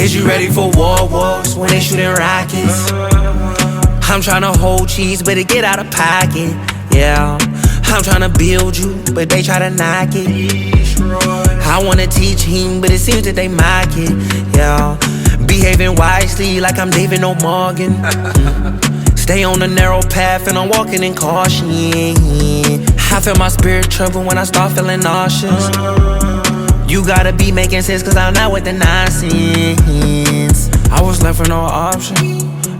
Is you ready for wars when they shooting rockets? I'm tryna hold cheese, but it get out of pocket. Yeah, I'm tryna build you, but they try to knock it. I wanna teach him, but it seems that they mock it. Yeah, behaving wisely like I'm David O'Morgan. Stay on the narrow path and I'm walking in caution. I feel my spirit trouble when I start feeling nauseous. You gotta be making sense, cause I'm not with the nonsense. I was left with no option,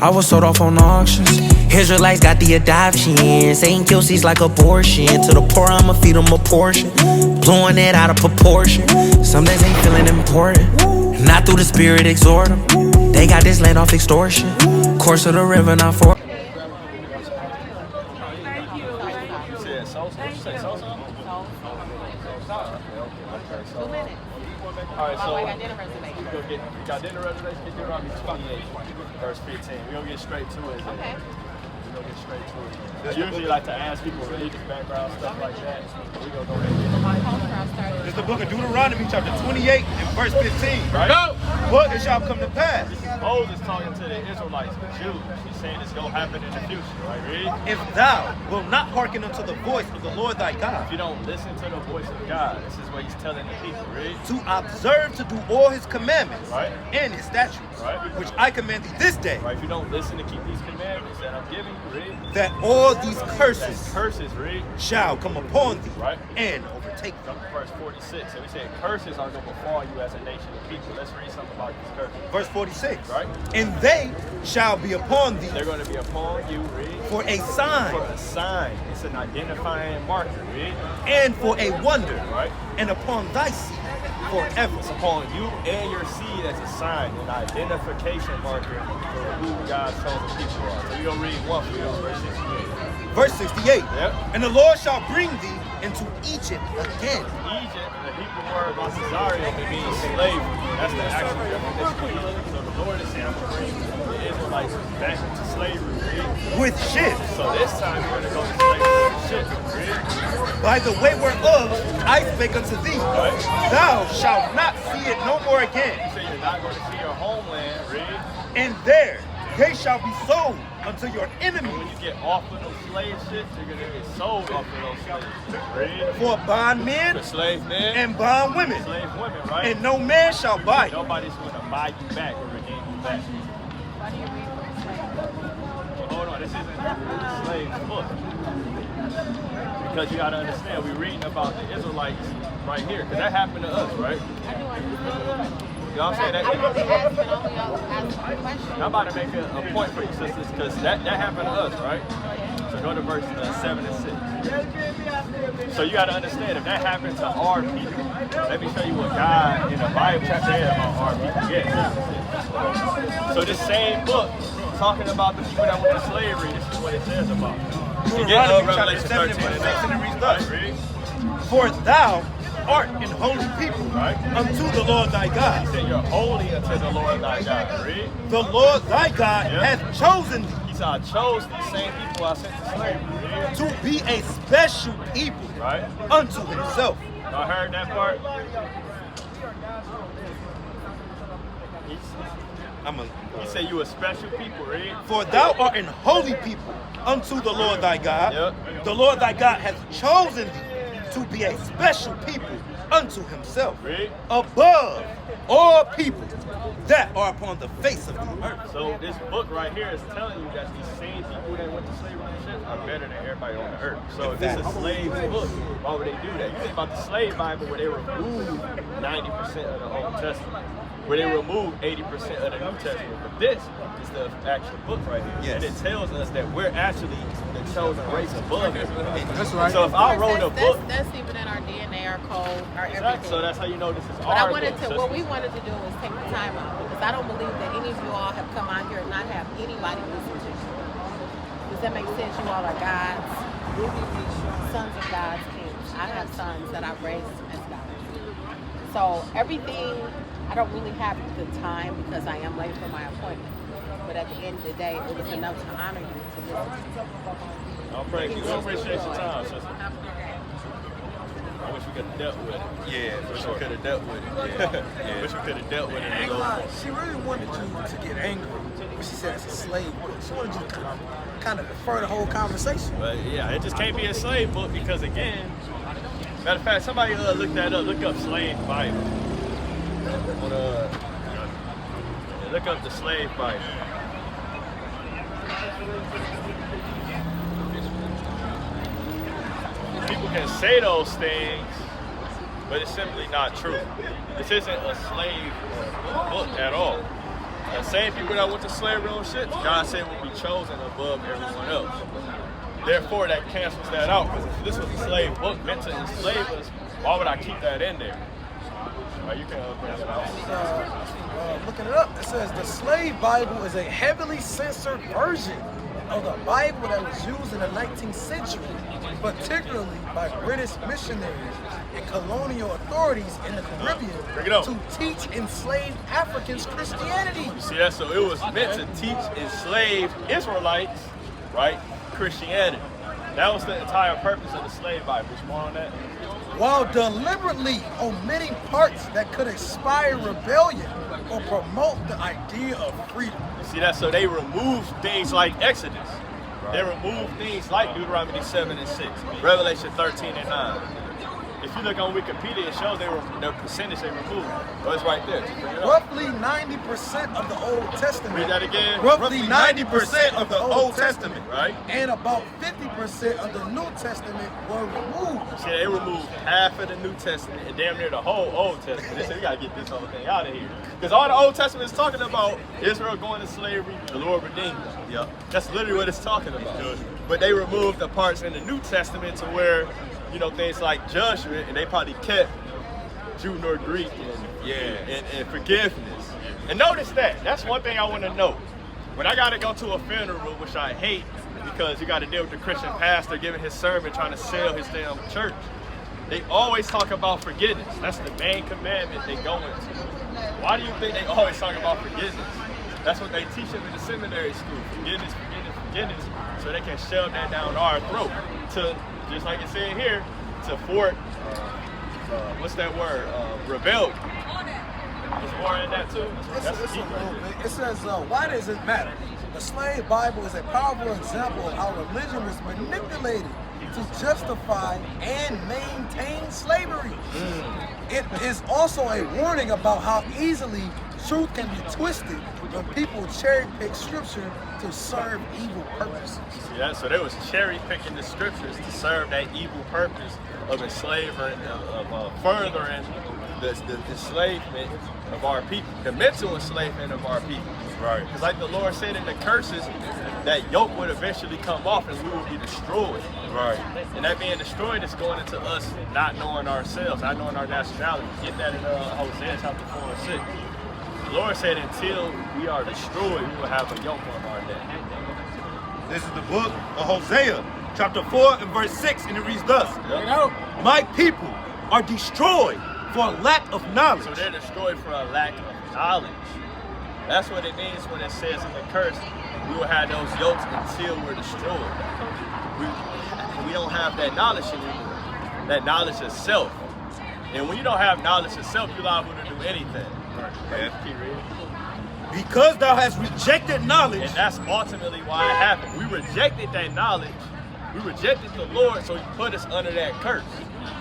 I was sold off on auctions. Israelites got the adoption, Satan kills seeds like abortion. To the poor I'ma feed them a portion, blowing it out of proportion. Some days ain't feeling important, not through the spirit exhort them. They got this land off extortion, course of the river not for. Alright, so we got dinner reservation. Get dinner on 28, verse 15. We're gonna get straight to it. Okay. We're gonna get straight to it. I usually like to ask people religious background, stuff like that. We're gonna go ahead and get it. It's the book of Deuteronomy, chapter 28 and verse 15. Right? Go! What it shall come to pass? This is Moses talking to the Israelites, the Jews. He's saying it's gonna happen in the future, right? Read. If thou wilt not hearken unto the voice of the Lord thy God. If you don't listen to the voice of God, this is what he's telling the people, read. To observe to do all his commandments, right, and his statutes, right, which I command thee this day. Right, if you don't listen to keep these commandments that I'm giving you, read. That all these curses, read, shall come upon thee, right, and overtake thee. Verse 46. So we said curses are going to befall you as a nation of people. Let's read something about these curses. Verse 46. Right. And they shall be upon thee. They're going to be upon you, read. For a sign. For a sign. It's an identifying marker, read. And for a wonder. Right. And upon thy seed forever. It's upon you and your seed as a sign, an identification marker for who God's chosen people are. So we're going to read one for you, verse 68. Verse 68. Yep. And the Lord shall bring thee into Egypt again. Egypt, the Hebrew word Basizaria, it means slavery. That's the actual definition of Egypt. So the Lord is saying, I'm going to bring the Israelites back into slavery. Right? With ships. So this time we're going to go to slavery with ships. Right? By the way whereof I spake unto thee, right, thou shalt not see it no more again. You say you're not going to see your homeland, read. And there they shall be sold unto your enemies. When you get off of those slave ships, you're going to get sold off of those slave ships. Read. For bondmen, for slave men, and bondwomen, slave women, right? And no man shall buy. Nobody's going to buy you back or redeem you back. Why do you read well, hold on, this isn't the slave's book. Because you got to understand, we're reading about the Israelites right here, because that happened to us, right? I do understand. You know what I'm saying? I'm only asking a question. I'm about to make a point for you, sisters, because that happened to us, right? So go to verse 7 and 6. So you got to understand, if that happened to our people, let me show you what God in the Bible said about our people. Yeah. So this same book, talking about the people that went to slavery, this is what it says about them. Revelation 13 and it reads thus. For thou art an holy people, right, unto the Lord thy God. He said you're holy unto the Lord thy God. Read. The Lord thy God hath chosen thee. He said, I chose these same people I sent to slavery. Read. To be a special people, right, unto himself. Y'all heard that part? He said you a special people, read. For thou art an holy people unto the Lord thy God. Yep. The Lord thy God hath chosen thee to be a special people unto himself. Read. Above all people that are upon the face of the earth. So this book right here is telling you that these same people that went to slavery and shit are better than everybody on the earth. So if this is a slave's book, why would they do that? You think about the slave Bible where they removed 90% of the Old Testament, where they removed 80% of the New Testament. But this is the actual book right here. Yes. And it tells us that we're actually the chosen race above everybody. That's right. So if I wrote a book, that's even in our DNA, our code, our exactly. everything. So that's how you know this is but our I wanted book. to, what we wanted to do was take the time out, because I don't believe that any of you all have come out here and not have anybody listen to you. Does that make sense? You all are God's sons of God's kings. I have sons that I've raised as God's. So everything, I don't really have the time because I am late for my appointment. But at the end of the day, it was enough to honor you to listen to you. I'll pray. We appreciate your time, sister. I wish we could have dealt with it. Yeah, for Wish sure. we could have dealt with it. Yeah. Wish we could have dealt with it. Ain't gonna lie, she really wanted you to get angry when she said it's a slave book. She wanted you to kind of defer the whole conversation. But yeah, it just can't be a slave book because again, matter of fact, somebody look that up. Look up slave Bible. Look up the slave Bible. People can say those things, but it's simply not true. This isn't a slave book at all. The same people that went to slavery on shit, God said will be chosen above everyone else. Therefore, that cancels that out, because if this was a slave book meant to enslave us, why would I keep that in there? Right, you can bring it out. Looking it up, it says the slave Bible is a heavily censored version of the Bible that was used in the 19th century, particularly by British missionaries and colonial authorities in the Caribbean Bring it on. to teach enslaved Africans Christianity. You see that? So it was meant to teach enslaved Israelites, right, Christianity. That was the entire purpose of the slave Bible. Which more on that? While deliberately omitting parts that could inspire rebellion or promote the idea of freedom. You see that? So they removed things like Exodus. They removed things like Deuteronomy 7 and 6, Revelation 13 and 9. If you look on Wikipedia, it shows the percentage they removed. Oh, it's right there. Just bring it up. Roughly 90% of the Old Testament. Read that again. Roughly 90% of the Old Testament, right? and about 50% of the New Testament were removed. See, they removed half of the New Testament and damn near the whole Old Testament. They said, we gotta get this whole thing out of here. Because all the Old Testament is talking about Israel going to slavery, the Lord redeemed them. Yep. That's literally what it's talking about. But they removed the parts in the New Testament to where, you know, things like judgment, and they probably kept Jew nor Greek and forgiveness. And notice that. That's one thing I want to know. When I got to go to a funeral, which I hate, because you got to deal with the Christian pastor giving his sermon, trying to sell his damn church. They always talk about forgiveness. That's the main commandment they go into. Why do you think they always talk about forgiveness? That's what they teach them in the seminary school. Forgiveness, forgiveness, forgiveness. So they can shove that down our throat to, just like it said here, to thwart, what's that word? Rebellion. There's more in that too. That's the key right there. It says, why does it matter? The slave Bible is a powerful example of how religion was manipulated to justify and maintain slavery. It is also a warning about how easily truth can be twisted when people cherry pick scripture to serve evil purposes. See that? So they was cherry picking the scriptures to serve that evil purpose of enslaving, of furthering the enslavement of our people, the mental enslavement of our people. Right. Because like the Lord said in the curses, that yoke would eventually come off and we will be destroyed. Right. And that being destroyed is going into us not knowing ourselves, not knowing our nationality. Get that in Hosea chapter 4 and 6. The Lord said until we are destroyed, we will have a yoke on our neck. This is the book of Hosea, chapter 4 and verse 6, and it reads thus. My people are destroyed for lack of knowledge. So they're destroyed for a lack of knowledge. That's what it means when it says in the curse, we will have those yokes until we're destroyed. We don't have that knowledge anymore, that knowledge of self. And when you don't have knowledge of self, you're liable to do anything. Because thou hast rejected knowledge. And that's ultimately why it happened. We rejected that knowledge. We rejected the Lord, so he put us under that curse.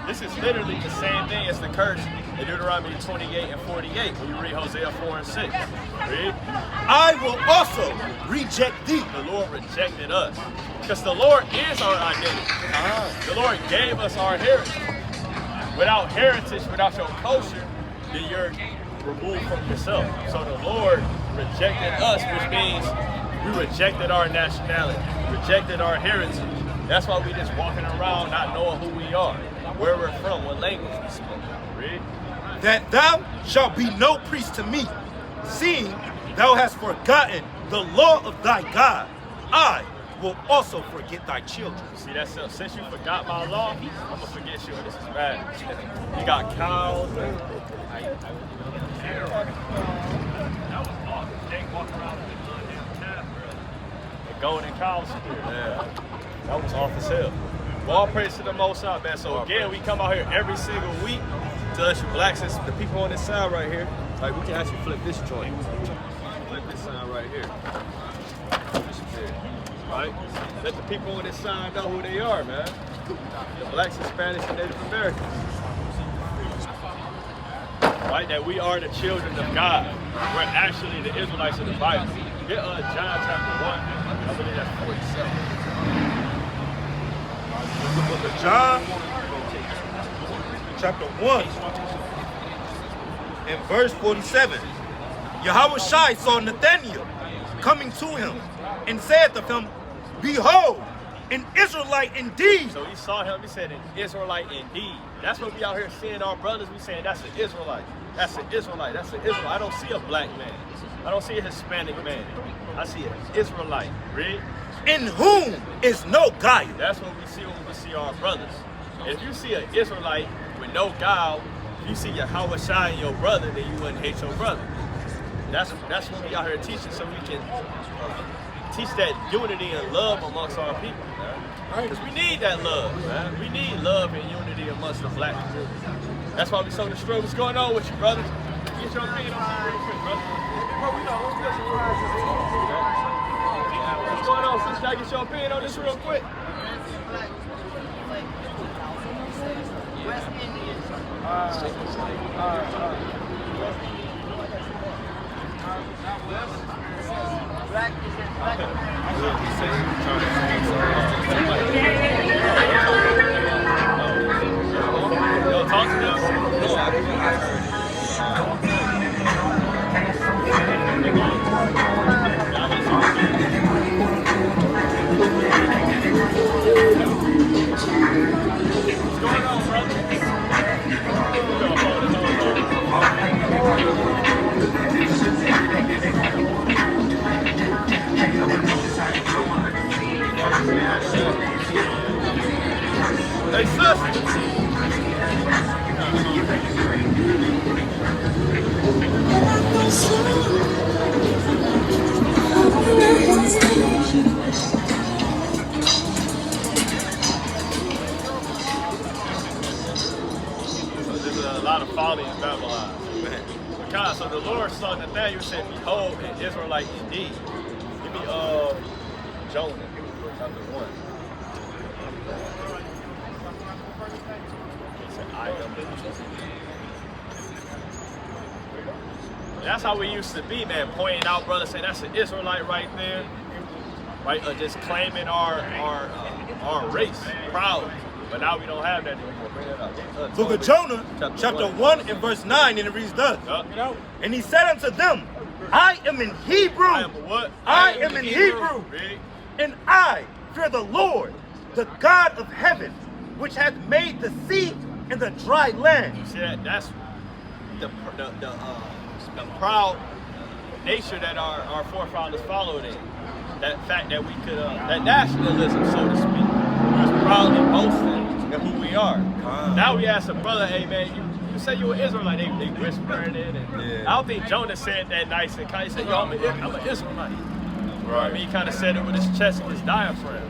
This is literally the same thing as the curse in Deuteronomy 28 and 48 when you read Hosea 4 and 6. Read. I will also reject thee. The Lord rejected us. Because the Lord is our identity. The Lord gave us our heritage. Without heritage, without your culture, then you're removed from yourself. So the Lord rejected us, which means we rejected our nationality, rejected our heritage. That's why we just walking around not knowing who we are, where we're from, what language we speak. Read. That thou shalt be no priest to me, seeing thou hast forgotten the law of thy God. I will also forget thy children. See, that's since you forgot my law, I'm gonna forget you. This is bad. You got cows. That was awesome. Jake walking around with the golden cows here. Yeah. That was off as hell. All praise to the Most High, man. So again, we come out here every single week to us, you blacks, and the people on this side right here. Like, we can actually flip this joint. Flip this side right here. Right? Let the people on this side know who they are, man. The blacks, Hispanics, and Native Americans. Right? That we are the children of God. We're actually the Israelites of the Bible. Get John chapter 1. I believe that's 47. The book of John, chapter 1, and verse 47. Yahweh Shai saw Nathanael coming to him and said of him, Behold, an Israelite indeed. So he saw him, he said, an Israelite indeed. That's what we out here seeing our brothers. We saying that's an Israelite. That's an Israelite. That's an Israelite. I don't see a black man. I don't see a Hispanic man. I see an Israelite. Read. In whom is no guile. That's what we see when we see our brothers. If you see an Israelite with no guile, if you see Yahweh Shai in your brother, then you wouldn't hate your brother. That's what we out here teaching, so we can teach that unity and love amongst our people, man. Because we need that love, man. We need love and unity amongst the black community. That's why we so destroyed. What's going on with you, brothers? Get your opinion on that real quick, brother. What's going on, sister? Can I get your opinion on this real quick? West Indians. Black is black. Yo, talk to them. What's going on, brother? Hey, sis. There's a lot of folly in Babylon. Because so the Lord saw Nathanael said, Behold, an Israelite indeed. Give me Jonah, chapter 1. He said, I am the That's how we used to be, man, pointing out brothers, saying that's an Israelite right there. Right? Just claiming our race proud. But now we don't have that anymore. Bring that up. Book of Jonah, chapter 1 and verse 9, and it reads thus. And he said unto them, I am in Hebrew. I am what? I am in Hebrew. And I fear the Lord, the God of heaven, which hath made the sea and the dry land. You see that? That's the proud nature that our forefathers followed in. That fact that we could, that nationalism, so to speak. We was proudly boasting in who we are. Now we ask a brother, hey man, you say you an Israelite, they whispering it. And I don't think Jonah said that nice and kind. He said, yo, I'm an Israelite. Right. I mean, he kind of said it with his chest and his diaphragm.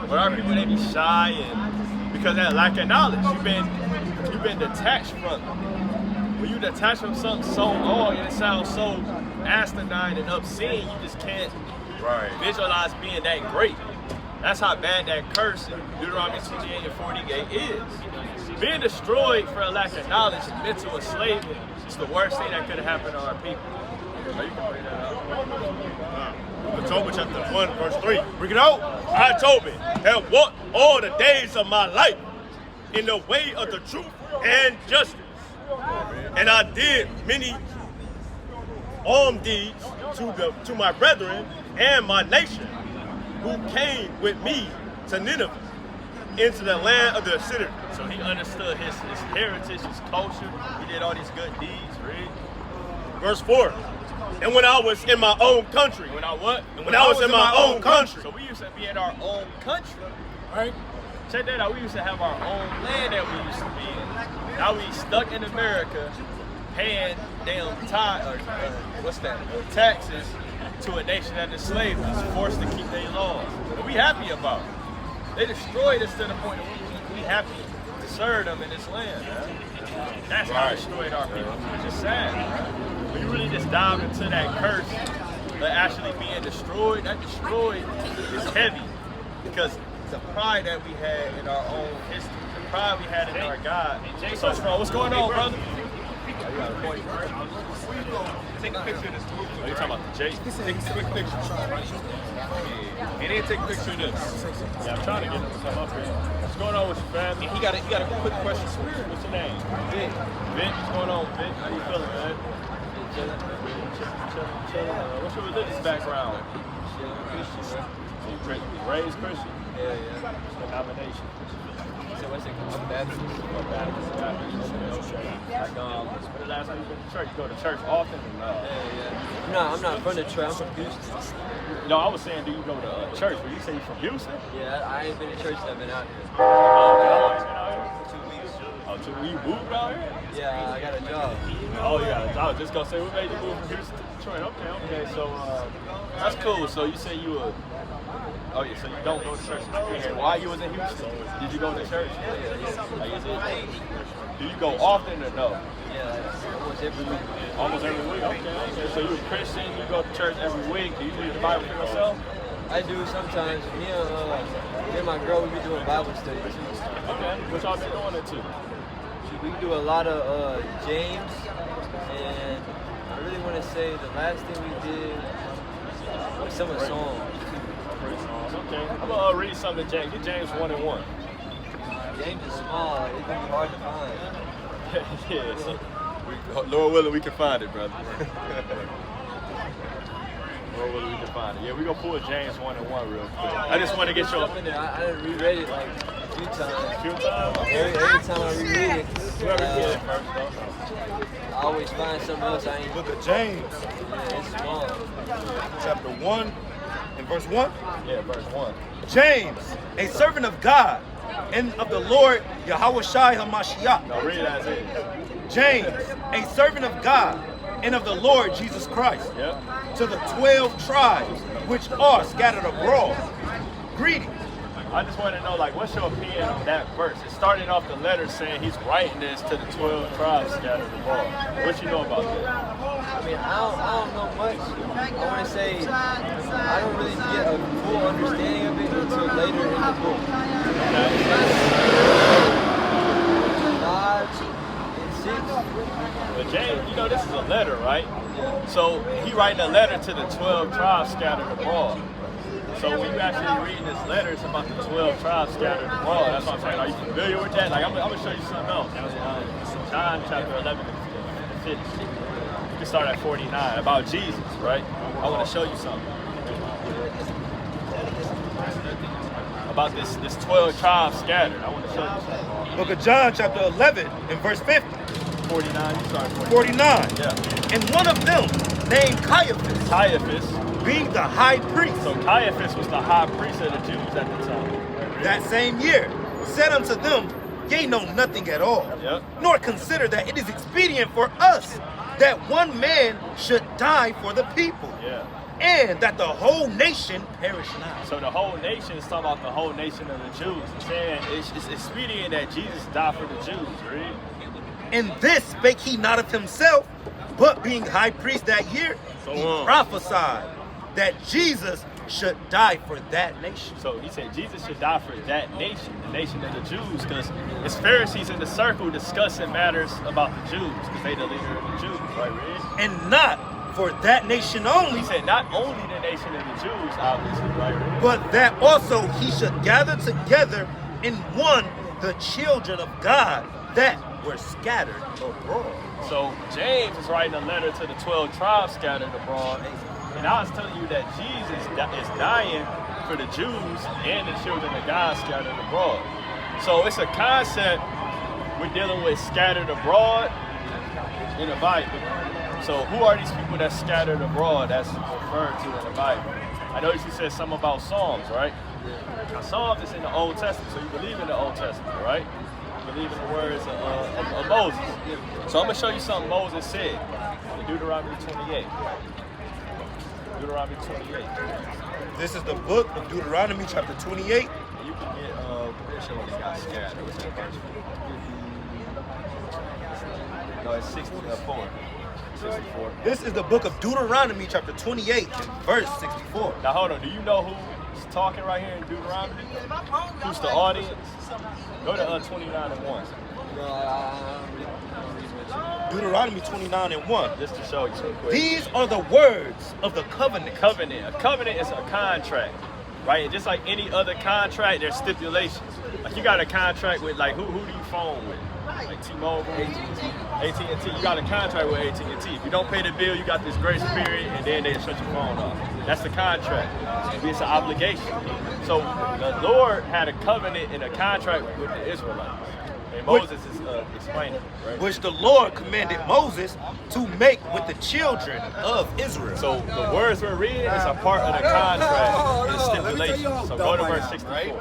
But our people, they be shy, and because of that lack of knowledge, you've been detached from it. When you detach from something so long and it sounds so asinine and obscene, you just can't visualize being that great. That's how bad that curse in Deuteronomy 28 and 48 is. Being destroyed for a lack of knowledge and mental enslavement is the worst thing that could have happened to our people. You can bring that up. Tobit chapter 1, verse 3. Bring it out. I, Tobit, have walked all the days of my life in the way of the truth and justice. And I did many alms deeds to my brethren and my nation, who came with me to Nineveh, into the land of the Assyrians. So he understood his heritage, his culture. He did all these good deeds, right? Verse 4. And when I was in my own country. When I what? When I was in my own country. So we used to be in our own country. Right? Check that out. We used to have our own land that we used to be in. Now we stuck in America, paying damn taxes to a nation that enslaved us, forced to keep their laws. And we happy about it. They destroyed us to the point that we have to serve them in this land, man. That's how they destroyed our people, which is sad. When you really just dive into that curse of actually being destroyed, that destroyed is heavy because the pride that we had in our own history, the pride we had in our God. So strong. What's going on, brother? Take a picture of this. Oh, you talking about the J? Take a quick picture. And then take a picture of this. Yeah, I'm trying to get him to come up here. What's going on with your family? He got a quick question for you. What's your name? Vic. Vic, what's going on, Vic? How you feeling, man? Chilling. What's your religious background? So you raised Christian? Yeah. What's the denomination? So what's it called? Baptist. Like, when the last time you been to church? You go to church often or no? Yeah. No, I'm not from Detroit. I'm from Houston. No, I was saying, do you go to church? But you say you're from Houston? Yeah, I ain't been to church. I've been out here. Oh, 2 weeks. Oh, 2 weeks. You moved out here? Yeah, I got a job. Oh, yeah. I was just going to say, what made you move from Houston to Detroit? Okay. So, that's cool. So you say you were... Oh, yeah, so you don't go to church. While you was in Houston, did you go to church? Oh, you did? Do you go often or no? Yeah, almost every week. Almost every week? Okay. So you're a Christian, you go to church every week. Do you read the Bible for yourself? I do sometimes. Me and my girl, we be doing Bible study too. Okay. What y'all been doing it to? We do a lot of James, and I really want to say the last thing we did was some of Psalms. Okay. I'm going to read something to James. Get James 1:1. James is small. It can be hard to find. Yeah. So Lord willing, we can find it, brother. Lord willing, we can find it. Yeah, we're going to pull James 1:1 real quick. I just want to get your... I done reread it like a few times. Few times? Every time I reread it, Whoever read it first, though. I always find something else I ain't. Book of James, Yeah, it's small. chapter 1 and verse 1. Yeah, verse 1. James, a servant of God and of the Lord Yahweh Shai HaMashiach. Now read it as is. James, a servant of God and of the Lord Jesus Christ, Yep. to the 12 tribes which are scattered abroad. Greetings. I just want to know, like, what's your opinion on that verse? It started off the letter saying he's writing this to the 12 tribes scattered abroad. What you know about that? I mean, I don't know much. I want to say I don't really get a full understanding of it until later in the book. Five and six. But James, you know, this is a letter, right? So he writing a letter to the 12 tribes scattered abroad. So when you actually reading this letter, it's about the 12 tribes scattered abroad. That's what I'm saying. Are you familiar with that? Like, I'm going to show you something else. John chapter 11 and 50. You can start at 49, about Jesus, right? I want to show you something. About this 12 tribes scattered. I want to show you something. Book of John, chapter 11 and verse 50. 49, you start at 49. Yeah. And one of them, named Caiaphas, Caiaphas. being the high priest, So Caiaphas was the high priest of the Jews at the time. that same year, said unto them, Ye know nothing at all, Yep. nor consider that it is expedient for us that one man should die for the people, Yeah. and that the whole nation perish not. So the whole nation is talking about the whole nation of the Jews. It's saying it's expedient that Jesus died for the Jews, right? And this spake he not of himself, but being high priest that year, he prophesied that Jesus should die for that nation. So he said Jesus should die for that nation, the nation of the Jews, because it's Pharisees in the circle discussing matters about the Jews, because they the leader of the Jews, right, Red? And not for that nation only, He said not only the nation of the Jews, obviously, right, Red? but that also he should gather together in one the children of God that were scattered abroad. So James is writing a letter to the 12 tribes scattered abroad. And I was telling you that Jesus is dying for the Jews and the children of God scattered abroad. So it's a concept we're dealing with scattered abroad in the Bible. So who are these people that's scattered abroad that's referred to in the Bible? I noticed you said something about Psalms, right? Now Psalms is in the Old Testament, so you believe in the Old Testament, right? You believe in the words of Moses. So I'm going to show you something Moses said in Deuteronomy 28. Deuteronomy 28. This is the book of Deuteronomy chapter 28. You you can get permission when they got scattered. What's that verse? No, it's 64. 64. This is the book of Deuteronomy, chapter 28, verse 64. Now hold on, do you know who's talking right here in Deuteronomy? Who's the audience? Go to 29 and 1. Deuteronomy 29 and 1. Just to show you some quick. These are the words of the covenant. Covenant. A covenant is a contract, right? And just like any other contract, there's stipulations. Like you got a contract with, like, who do you phone with? Like T-Mobile, AT&T. You got a contract with AT&T. If you don't pay the bill, you got this grace period, and then they shut your phone off. That's the contract. It's an obligation. So the Lord had a covenant and a contract with the Israelites. And Moses is explaining, right? Which the Lord commanded Moses to make with the children of Israel. So the words we're reading is a part of the contract and stipulation. So go to verse 64.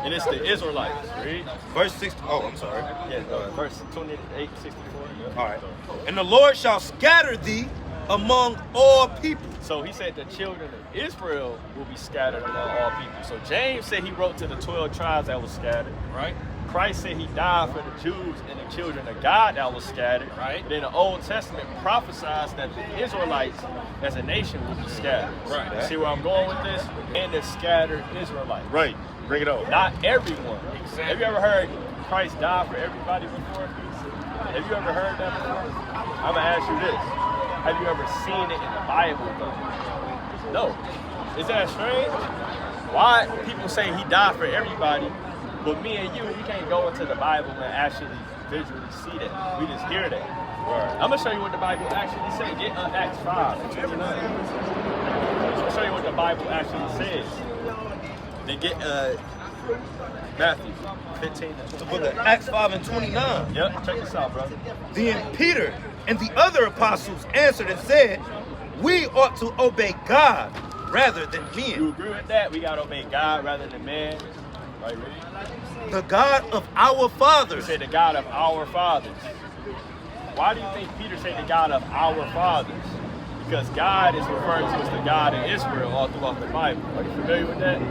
And it's the Israelites, read. Verse 60. Oh, I'm sorry. Yeah, verse 28, 64. Yeah. All right. And the Lord shall scatter thee among all people. So he said the children of Israel will be scattered among all people. So James said he wrote to the 12 tribes that was scattered, right? Christ said he died for the Jews and the children of God that was scattered. Right. Then the Old Testament prophesies that the Israelites as a nation would be scattered. Right. You see where I'm going with this? And the scattered Israelites. Right. Bring it on. Not everyone. Exactly. Have you ever heard Christ died for everybody before? Have you ever heard that before? I'm going to ask you this. Have you ever seen it in the Bible though? No. Is that strange? Why people say he died for everybody? But me and you, we can't go into the Bible and actually visually see that. We just hear that. Right. I'm going to show you what the Bible actually says. Get Acts 5 and 29. I'm going to show you what the Bible actually says. Then get Matthew 15 and 20. The book of Acts 5 and 29. Yep, check this out, brother. Then Peter and the other apostles answered and said, we ought to obey God rather than men. You agree with that? We got to obey God rather than man. Right, ready? The God of our fathers. He said the God of our fathers. Why do you think Peter said the God of our fathers? Because God is referred to as the God of Israel all throughout the Bible. Are you familiar with that?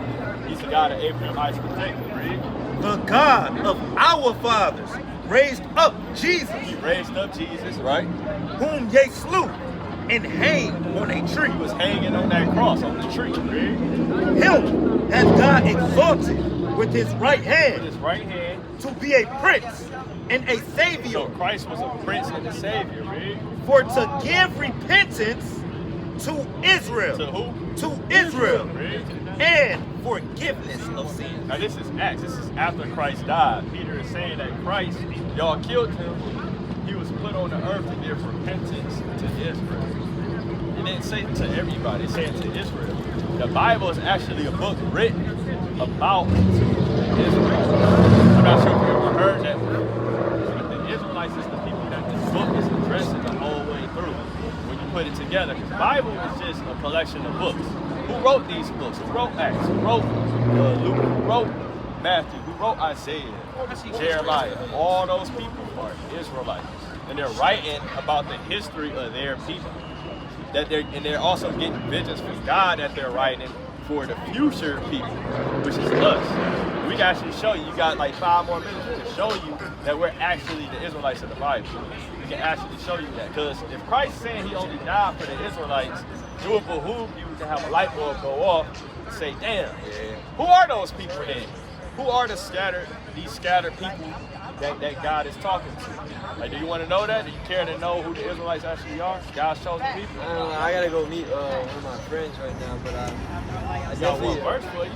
He's the God of Abraham, Isaac, and Jacob. Read. The God of our fathers raised up Jesus. He raised up Jesus, right? Whom ye slew and hanged on a tree. He was hanging on that cross on the tree. Read. Him hath God exalted with his right hand, With his right hand. to be a prince and a savior, So Christ was a prince and a savior, read. for to give repentance to Israel. To who? To Israel. Read. And forgiveness of sins. Now this is Acts. This is after Christ died. Peter is saying that Christ, y'all killed him. He was put on the earth to give repentance to Israel. He didn't say it to everybody. He said it to Israel. The Bible is actually a book written about Israel. I'm not sure if you ever heard that word. But the Israelites is the people that this book is addressing the whole way through when you put it together. Because the Bible is just a collection of books. Who wrote these books? Who wrote Acts? Who wrote Luke? Who wrote Matthew? Who wrote Isaiah? Jeremiah? All those people are Israelites. And they're writing about the history of their people. They're also getting visions from God that they're writing for the future people, which is us. We can actually show you, got like 5 more minutes to show you that we're actually the Israelites of the Bible. We can actually show you that. Because if Christ saying he only died for the Israelites, it would behoove you to have a light bulb go off and say, damn, who are those people then? Who are these scattered people that God is talking to? Like, do you want to know that? Do you care to know who the Israelites actually are? God's chosen people? I don't know. I gotta go meet one of my friends right now, but I got one definitely verse for you.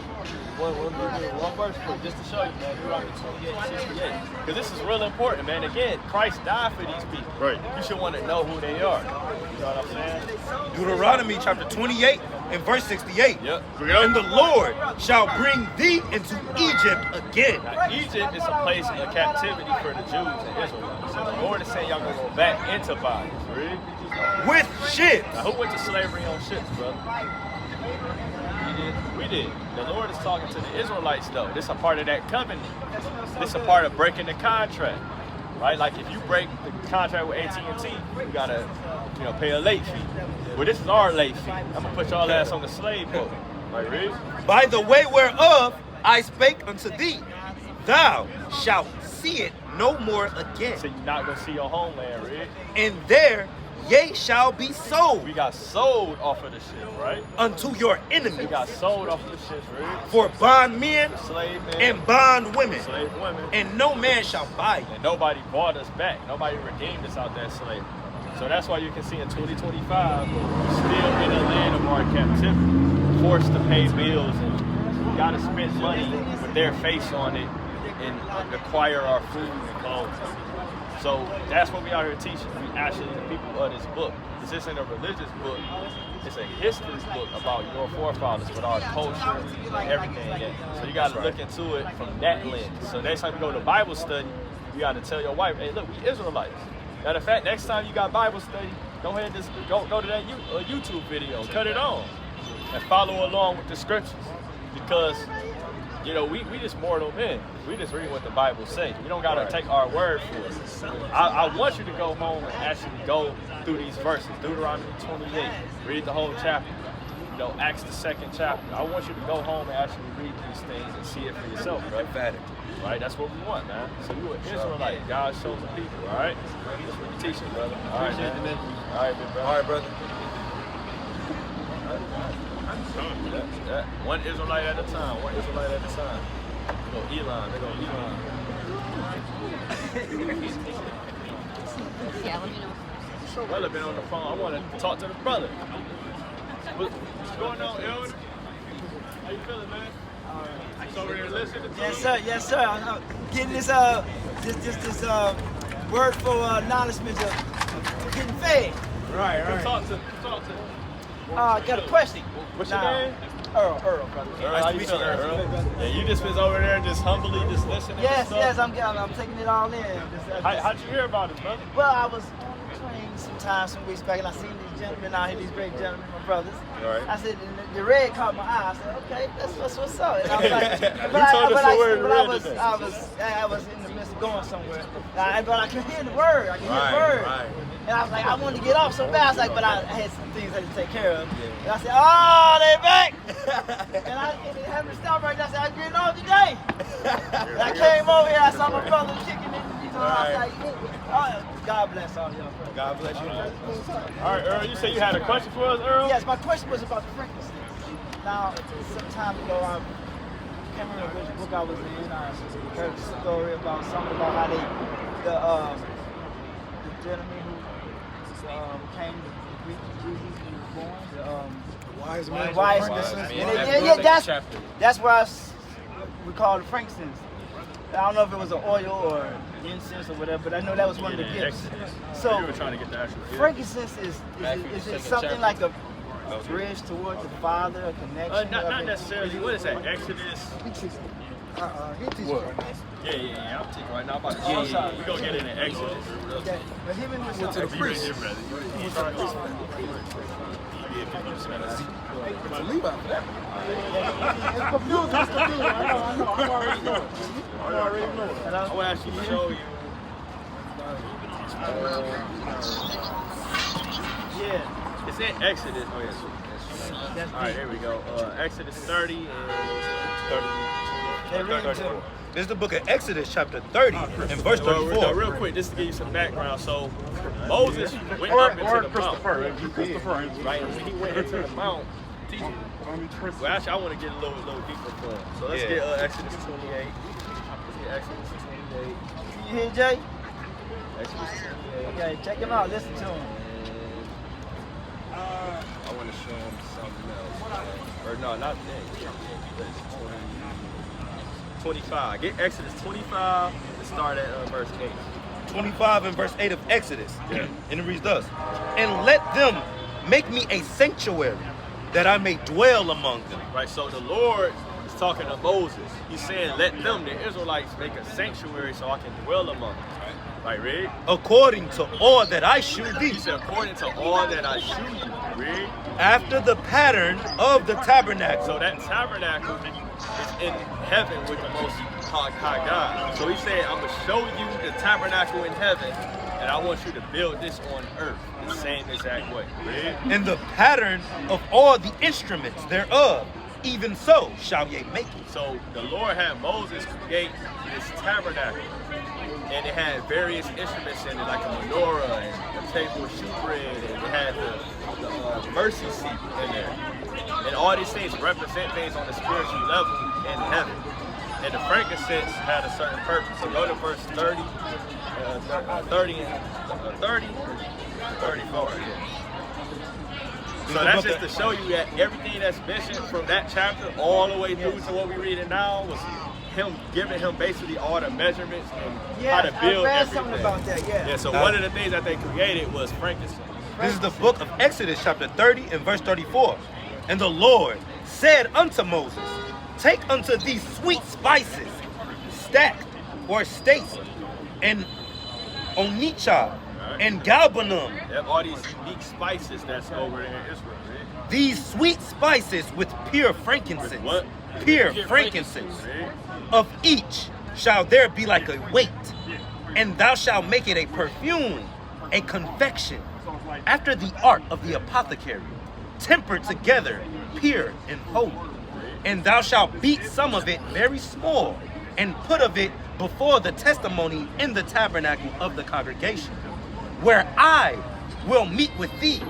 one verse. One verse for you, just to show you, man. Deuteronomy 28, 68. Because this is real important, man. Again, Christ died for these people. Right. You should want to know who they are. You know what I'm saying? Deuteronomy chapter 28 and verse 68. Yep. And the Lord shall bring thee into Egypt again. Now, Egypt is a place of captivity for the Jews and Israel. So the Lord is saying y'all gonna go back into bondage. Read. With ships. Now, who went to slavery on ships, brother? We did. The Lord is talking to the Israelites, though. This is a part of that covenant. This is a part of breaking the contract, right? Like if you break the contract with AT&T, you gotta, pay a late fee. Well, this is our late fee. I'm gonna put y'all ass on the slave boat, right, Reed? By the way whereof I spake unto thee, thou shalt see it no more again. So you're not gonna see your homeland, right? And there ye shall be sold We got sold off of the ship, right? unto your We enemies got sold off of the ship, right? for bondmen Slave men and bondwomen, slave women. and no man shall buy you. And nobody bought us back. Nobody redeemed us out that slavery. So that's why you can see in 2025, we're still in a land of our captivity, forced to pay bills and gotta spend money with their face on it and acquire our food and clothes. So that's what we out here teaching. We actually the people of this book. This isn't a religious book. It's a history book about your forefathers with our culture and everything in it. So you got to look into it from that lens. So next time you go to Bible study, you got to tell your wife, hey, look, we Israelites. Matter of fact, next time you got Bible study, go ahead and just go to that YouTube video, cut it on, and follow along with the scriptures. Because, you know, we just mortal men. We just read what the Bible says. We don't got to take our word for it. I want you to go home and actually go through these verses. Deuteronomy 28, read the whole chapter. You know, Acts the 2nd chapter. I want you to go home and actually read these things and see it for yourself, bro. Emphatic. Right? That's what we want, man. So you an Israelite. God shows the people, all right? That's what you're teaching, brother. All right, man. All right, big brother. All right, brother. Yeah. One Israelite at a time. One Israelite at a time. They go Elon. They go Elon. Yeah, let me know. Brother been on the phone. I want to talk to the brother. What's going on, Elton? How you feeling, man? So over here listening to Yes, sir. I'm getting this word for acknowledgement of getting fed. Right. Talk to. I got a question. What's your name? Earl, brother. Earl, how you feeling, Earl? Yeah, you just been over there just humbly just listening to Yes, stuff? I'm taking it all in. How'd you hear about it, brother? Well, I was trained some weeks back, and I seen these gentlemen out here, these great gentlemen, my brothers. All right. I said, and the red caught my eye. I said, okay, that's what's up. And I was like, I was in the midst of going somewhere. But I could hear the word. I could hear the word. Right. And I was like, I wanted to get off so bad. I was like, but I had some things I had to take care of. And I said, oh, they back. and it happened to stop right there. I said, I'm getting off today. And I came over here. I saw my brother kicking it. You know, I was like, oh, God bless all y'all. Brother. God bless you. All right, Earl, you said you had a question for us, Earl? Yes, my question was about the frankincense. Now, some time ago, I can't remember which book I was in. I heard a story about something about how the gentleman who came to greet Jesus when he was born, the wise man. That's why we call it frankincense. I don't know if it was an oil or incense or whatever, but I know that was one of the gifts. So, you were trying to get the actual gift. frankincense is it something like a bridge towards the Father, a connection? Not necessarily. What is that? Exodus? He teaches right now. Yeah. I'm teaching right now. I'm about to We're going to get into Exodus. Okay. But him and Went to the priest. Here, brother. It's a Levi for that. it's confusing. I know. I'm already know it. I want to actually show you. Yeah. It's in Exodus. Oh, yes. All right, here we go. Exodus 30 and 34. This is the book of Exodus, chapter 30, and verse 34. Real quick, just to give you some background. So, Moses went up into the mount. Right, and when he went into the mount, teaching. Well, actually, I want to get a little deeper for him. So let's get Exodus 28. Let's get Exodus 28. You hear Jay? Exodus 28. Okay, check him out. Listen to him. I want to show him something else. Or no, not that. 25. Get Exodus 25 and start at verse 8. 25 and verse 8 of Exodus. Yeah. And it reads thus. And let them make me a sanctuary, that I may dwell among them. Right, so the Lord is talking to Moses. He's saying, let them, the Israelites, make a sanctuary so I can dwell among them. Right, read? According to all that I shew thee. He said, according to all that I shew you. Read? After the pattern of the tabernacle. So that tabernacle is in heaven with the most high God. So he said, I'm going to show you the tabernacle in heaven, and I want you to build this on earth the same exact way. Read? And the pattern of all the instruments thereof, even so shall ye make it. So the Lord had Moses create this tabernacle, and it had various instruments in it, like a menorah and a table of shewbread, and it had the mercy seat in there. And all these things represent things on the spiritual level in heaven. And the frankincense had a certain purpose. So go to verse 30, 30 and 34. Yeah. So that's just to show you that everything that's mentioned from that chapter all the way through to what we're reading now was him giving him basically all the measurements and how to build I read everything. something about that, Yeah, so one of the things that they created was frankincense. This is the book of Exodus, chapter 30 and verse 34. And the Lord said unto Moses, take unto thee sweet spices, stacked or staced, and onycha, and galbanum. Yep, all these unique spices that's over there in Israel, right? These sweet spices with pure frankincense. What? Pure frankincense. Of each shall there be like a weight, and thou shalt make it a perfume, a confection, after the art of the apothecary, tempered together, pure and holy. And thou shalt beat some of it very small, and put of it before the testimony in the tabernacle of the congregation, where I will meet with thee.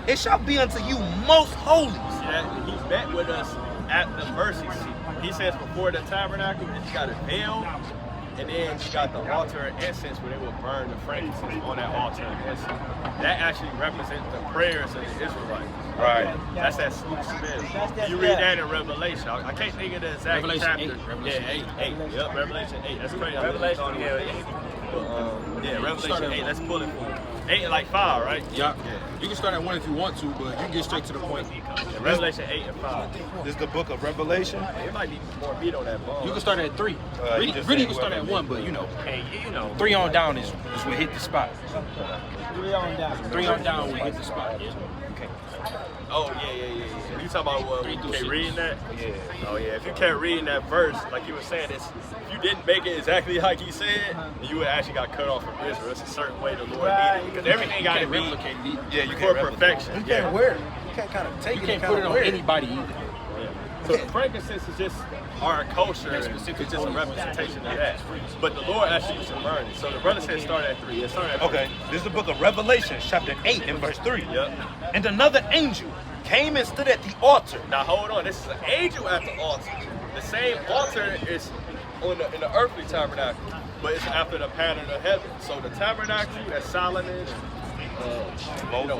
It shall be unto you most holy. See that? He met with us at the mercy seat. He says before the tabernacle, you got a veil, and then you got the altar of incense where they would burn the frankincense on that altar of incense. That actually represents the prayers of the Israelites. Right. That's that sweet smell. that You read step. that in Revelation. I can't think of the exact Revelation chapter. 8. Revelation 8. Yep, Revelation 8. That's crazy. Revelation, Revelation 8. Let's pull it for 8 like 5, right? Yeah. You can start at 1 if you want to, but you can get straight to the point. Yeah, Revelation 8 and 5. This is the book of Revelation. It might be more meat on that bone. You can start at 3. you Really, just you said can start at whoever 1, but you know, Hey, you know. 3 on down is what hit the spot. 3 on down. 3 on down will hit the spot. Okay. Oh, yeah. You talking about what? 3 You through can't 6. read that? Yeah. Oh, yeah. If you can't read that verse, like you were saying, if you didn't make it exactly like he said, you would actually got cut off from Israel. It's a certain way the Lord needed it. Because everything got to be replicate it. Yeah, you for can't replicate. perfection. You can't wear it. You can't kind of take You it. can't and put it kinda on wear anybody either. Yeah. So the frankincense is just our culture. That's It's specific just a holy representation of that. But the Lord actually used to burn it. So the brother said start at 3. Yeah, start at 3. Okay, this is the book of Revelation, chapter 8 and verse 3. Yep. And another angel came and stood at the altar. Now hold on. This is an angel at the altar. The same altar is in the earthly tabernacle, but it's after the pattern of heaven. So the tabernacle that Solomon and